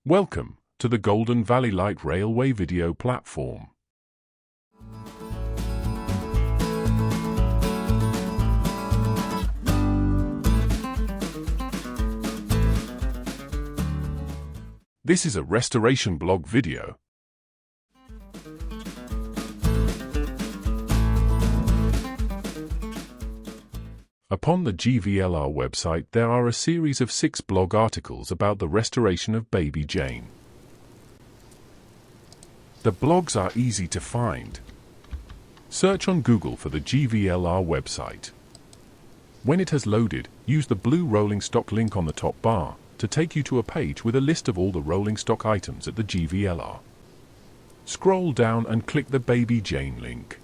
Welcome to the Golden Valley Light Railway video platform. This is a restoration blog video. Upon the GVLR website there are a series of 6 blog articles about the restoration of Baby Jane. The blogs are easy to find. Search on Google for the GVLR website. When it has loaded, use the blue rolling stock link on the top bar to take you to a page with a list of all the rolling stock items at the GVLR. Scroll down and click the Baby Jane link.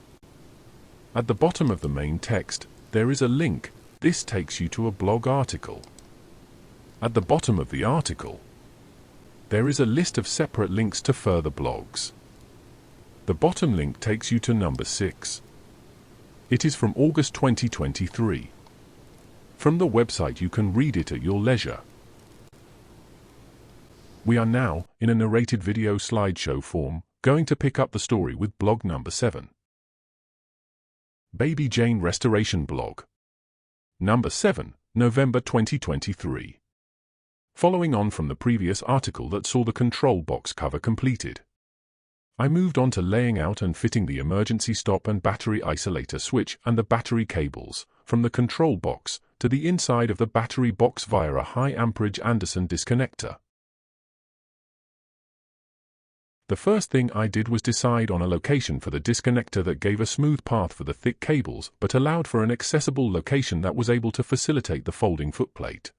At the bottom of the main text, there is a link. This takes you to a blog article. At the bottom of the article, there is a list of separate links to further blogs. The bottom link takes you to number 6. It is from August 2023. From the website you can read it at your leisure. We are now, in a narrated video slideshow form, going to pick up the story with blog number 7. Baby Jane Restoration Blog. Number 7, November 2023. Following on from the previous article that saw the control box cover completed, I moved on to laying out and fitting the emergency stop and battery isolator switch and the battery cables from the control box to the inside of the battery box via a high amperage Anderson disconnector. The first thing I did was decide on a location for the disconnector that gave a smooth path for the thick cables but allowed for an accessible location that was able to facilitate the folding footplate.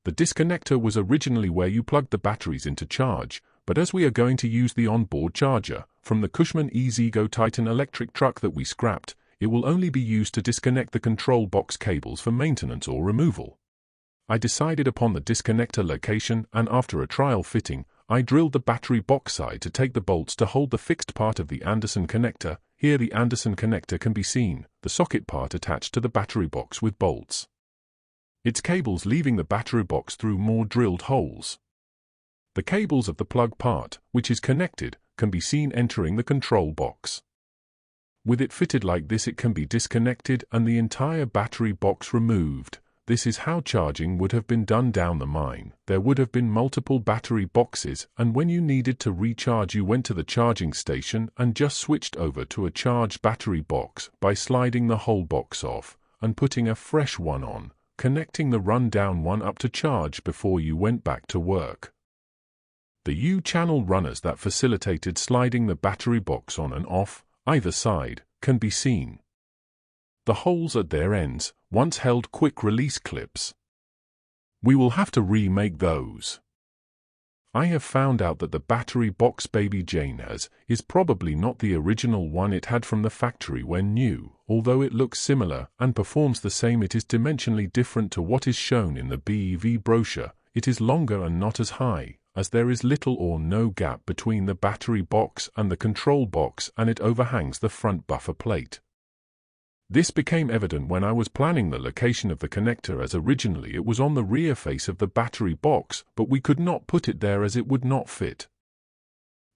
The disconnector was originally where you plugged the batteries into charge, but as we are going to use the onboard charger from the Cushman E-Zego Titan electric truck that we scrapped, it will only be used to disconnect the control box cables for maintenance or removal. I decided upon the disconnector location, and after a trial fitting, I drilled the battery box side to take the bolts to hold the fixed part of the Anderson connector. Here the Anderson connector can be seen, the socket part attached to the battery box with bolts. Its cables leaving the battery box through more drilled holes. The cables of the plug part, which is connected, can be seen entering the control box. With it fitted like this, it can be disconnected and the entire battery box removed. This is how charging would have been done down the mine. There would have been multiple battery boxes, and when you needed to recharge you went to the charging station and just switched over to a charged battery box by sliding the whole box off and putting a fresh one on, connecting the run-down one up to charge before you went back to work. The U-channel runners that facilitated sliding the battery box on and off, either side, can be seen. The holes at their ends once held quick-release clips. We will have to remake those. I have found out that the battery box Baby Jane has is probably not the original one it had from the factory when new. Although it looks similar and performs the same, it is dimensionally different to what is shown in the BEV brochure. It is longer and not as high, as there is little or no gap between the battery box and the control box, and it overhangs the front buffer plate. This became evident when I was planning the location of the connector, as originally it was on the rear face of the battery box, but we could not put it there as it would not fit.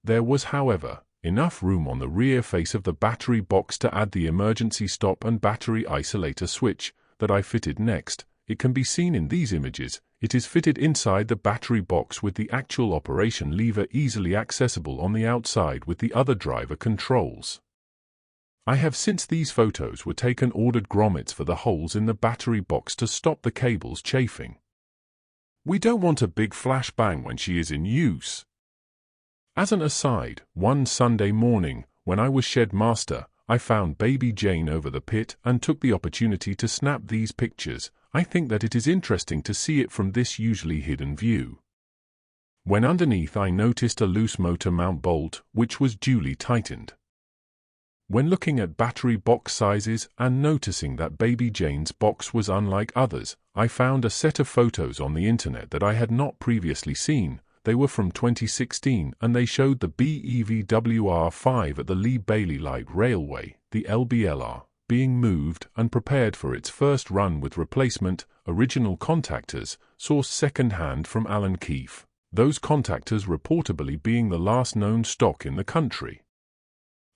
There was, however, enough room on the rear face of the battery box to add the emergency stop and battery isolator switch that I fitted next. It can be seen in these images. It is fitted inside the battery box with the actual operation lever easily accessible on the outside with the other driver controls. I have, since these photos were taken, ordered grommets for the holes in the battery box to stop the cables chafing. We don't want a big flashbang when she is in use. As an aside, one Sunday morning, when I was shed master, I found Baby Jane over the pit and took the opportunity to snap these pictures. I think that it is interesting to see it from this usually hidden view. When underneath I noticed a loose motor mount bolt, which was duly tightened. When looking at battery box sizes and noticing that Baby Jane's box was unlike others, I found a set of photos on the internet that I had not previously seen. They were from 2016 and they showed the BEVWR5 at the Lee Bailey Light Railway, the LBLR, being moved and prepared for its first run with replacement, original contactors, sourced second-hand from Alan Keefe. those contactors reportedly being the last known stock in the country.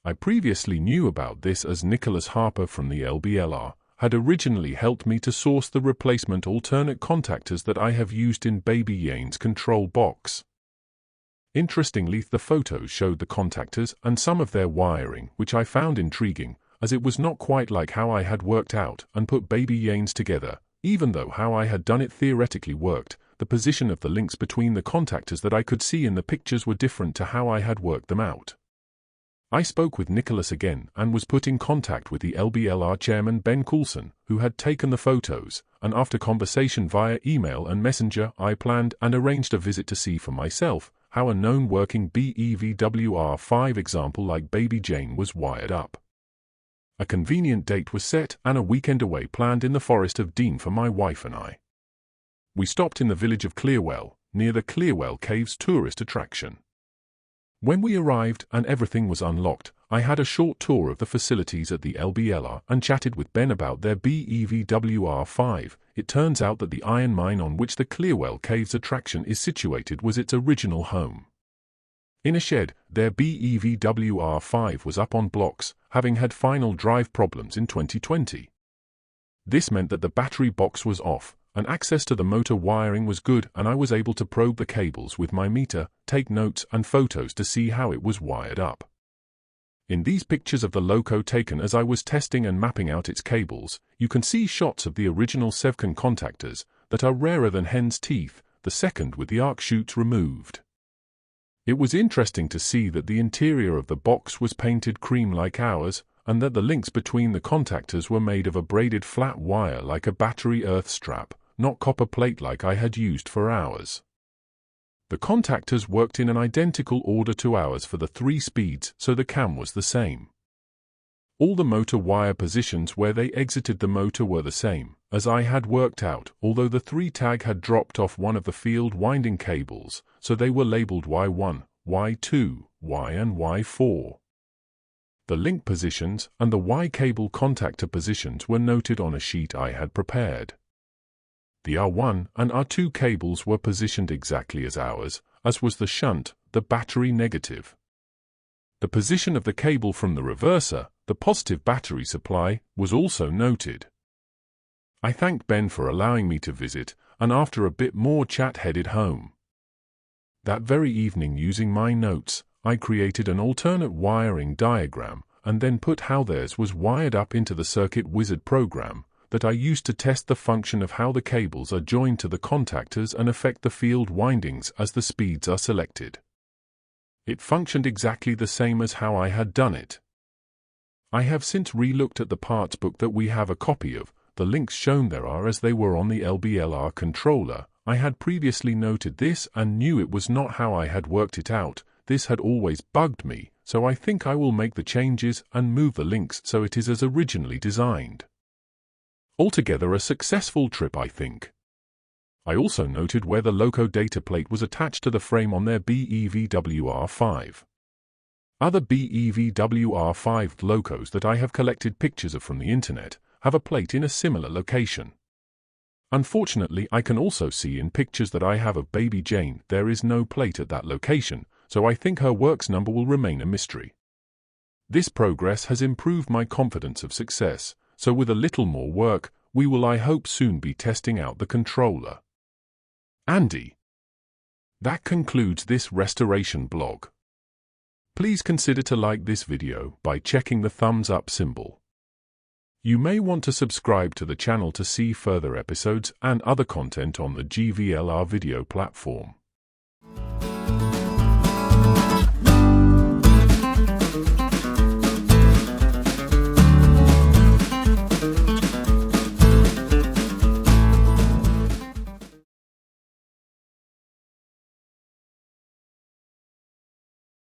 I previously knew about this as Nicholas Harper from the LBLR had originally helped me to source the replacement alternate contactors that I have used in Baby Yane's control box. Interestingly, the photos showed the contactors and some of their wiring, which I found intriguing, as it was not quite like how I had worked out and put Baby Yane's together. Even though how I had done it theoretically worked, the position of the links between the contactors that I could see in the pictures were different to how I had worked them out. I spoke with Nicholas again and was put in contact with the LBLR chairman Ben Coulson, who had taken the photos, and after conversation via email and messenger, I planned and arranged a visit to see for myself how a known working BEVWR5 example like Baby Jane was wired up. A convenient date was set and a weekend away planned in the Forest of Dean for my wife and I. We stopped in the village of Clearwell, near the Clearwell Caves tourist attraction. When we arrived and everything was unlocked, I had a short tour of the facilities at the LBLR and chatted with Ben about their BEVWR5. It turns out that the iron mine on which the Clearwell Caves attraction is situated was its original home. In a shed, their BEVWR5 was up on blocks, having had final drive problems in 2020. This meant that the battery box was off, and access to the motor wiring was good, and I was able to probe the cables with my meter, take notes and photos to see how it was wired up. In these pictures of the loco taken as I was testing and mapping out its cables, you can see shots of the original Sevcon contactors that are rarer than hen's teeth, the second with the arc chutes removed. It was interesting to see that the interior of the box was painted cream like ours, and that the links between the contactors were made of a braided flat wire like a battery earth strap, not copper plate like I had used for ours. The contactors worked in an identical order to ours for the 3 speeds, so the cam was the same. All the motor wire positions where they exited the motor were the same, as I had worked out, although the 3 tag had dropped off one of the field winding cables, so they were labeled Y1, Y2, Y and Y4. The link positions and the Y cable contactor positions were noted on a sheet I had prepared. The R1 and R2 cables were positioned exactly as ours, as was the shunt, the battery negative. The position of the cable from the reverser, the positive battery supply, was also noted. I thanked Ben for allowing me to visit, and after a bit more chat headed home. That very evening, using my notes, I created an alternate wiring diagram and then put how theirs was wired up into the Circuit Wizard program that I used to test the function of how the cables are joined to the contactors and affect the field windings as the speeds are selected. It functioned exactly the same as how I had done it. I have since re-looked at the parts book that we have a copy of. The links shown there are as they were on the LBLR controller. I had previously noted this and knew it was not how I had worked it out. This had always bugged me, so I think I will make the changes and move the links so it is as originally designed. Altogether a successful trip, I think. I also noted where the loco data plate was attached to the frame on their BEVWR5. Other BEVWR5 locos that I have collected pictures of from the internet have a plate in a similar location. Unfortunately, I can also see in pictures that I have of Baby Jane there is no plate at that location, so I think her works number will remain a mystery. This progress has improved my confidence of success, so with a little more work, we will, I hope, soon be testing out the controller. Andy. That concludes this restoration blog. Please consider to like this video by checking the thumbs up symbol. You may want to subscribe to the channel to see further episodes and other content on the GVLR video platform.